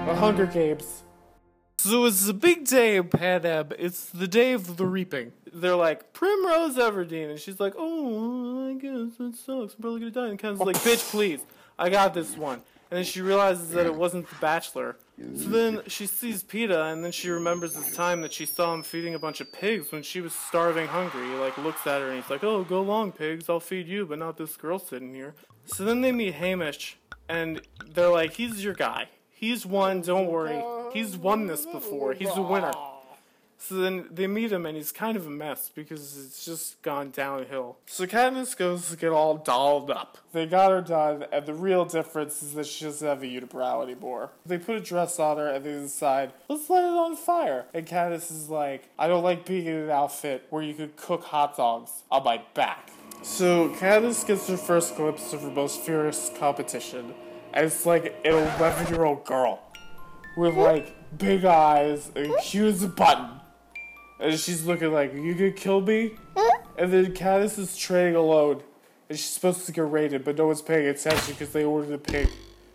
The Hunger Games. So it's a big day in Panem. It's the day of the reaping. They're like, Primrose Everdeen. And she's like, oh, I guess that sucks. I'm probably gonna die. And Ken's like, bitch, please. I got this one. And then she realizes that it wasn't the Bachelor. So then she sees PETA, and then she remembers this time that she saw him feeding a bunch of pigs when she was starving hungry. He, like, looks at her, and he's like, oh, go along, pigs. I'll feed you, but not this girl sitting here. So then they meet Haymitch, and they're like, he's your guy. He's won, don't worry. He's won this before. He's a winner. So then they meet him, and he's kind of a mess because it's just gone downhill. So Katniss goes to get all dolled up. They got her done, and the real difference is that she doesn't have a unibrow anymore. They put a dress on her, and they decide, let's light it on fire. And Katniss is like, I don't like being in an outfit where you could cook hot dogs on my back. So Katniss gets her first glimpse of her most fierce competition, and it's like an 11-year-old girl with like big eyes and cute as a button. And she's looking like, you gonna kill me? And then Katniss is training alone. And she's supposed to get raided, but no one's paying attention because they ordered a pig.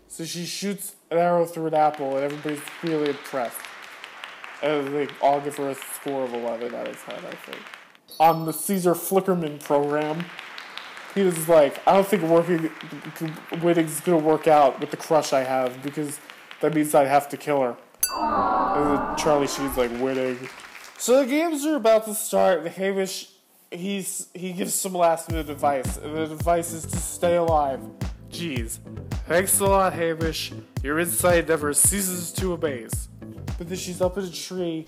So she shoots an arrow through an apple, and everybody's really impressed. And they all give her a score of 11 out of 10, I think. On the Caesar Flickerman program, he was like, I don't think winning's gonna work out with the crush I have, because that means I'd have to kill her. And then Charlie Sheen's like, winning. So the games are about to start, and Haymitch, he gives some last minute advice, and the advice is to stay alive. Jeez. Thanks a lot, Haymitch. Your insight never ceases to amaze. But then she's up in a tree,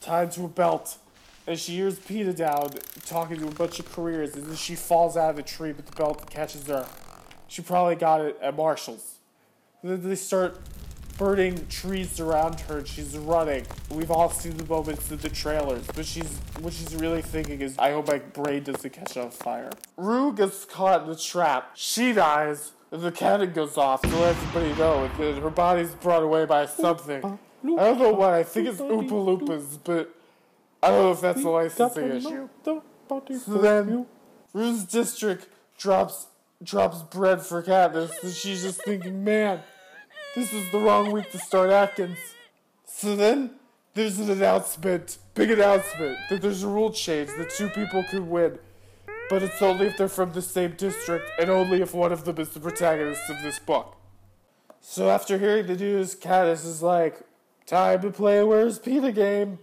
tied to a belt, and she hears PETA down, talking to a bunch of careers, and then she falls out of the tree, but the belt catches her. She probably got it at Marshall's. And then they start burning trees around her, and she's running. We've all seen the moments in the trailers, but what she's really thinking is, I hope my brain doesn't catch on fire. Rue gets caught in the trap. She dies, and the cannon goes off to let everybody know that her body's brought away by something. I don't know what, I think it's Oompa Loompas, but I don't know if that's a licensing issue. So then, Rue's district drops bread for Katniss, and she's just thinking, man, this is the wrong week to start Atkins. So then, there's an announcement, big announcement, that there's a rule change that 2 people can win. But it's only if they're from the same district, and only if one of them is the protagonist of this book. So after hearing the news, Katniss is like, time to play a Where's PETA game.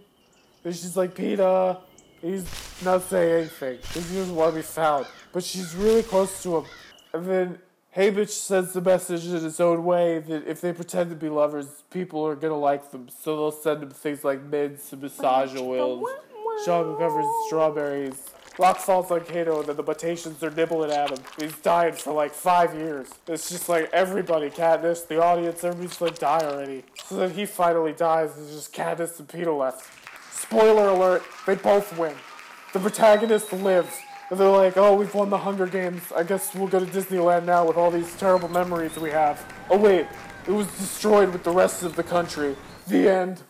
And she's like, PETA, he's not saying anything, because he doesn't want to be found. But she's really close to him. And then Haymitch sends the message in his own way that if they pretend to be lovers, people are gonna like them. So they'll send him things like mints and massage oils, chocolate covered strawberries. Rock falls on Kato, and then the mutations are nibbling at him. He's dying for like 5 years. It's just like everybody, Katniss, the audience, everybody's like die already. So then he finally dies, and it's just Katniss and PETA left. Spoiler alert, they both win. The protagonist lives. And they're like, oh, we've won the Hunger Games. I guess we'll go to Disneyland now with all these terrible memories we have. Oh wait, it was destroyed with the rest of the country. The end.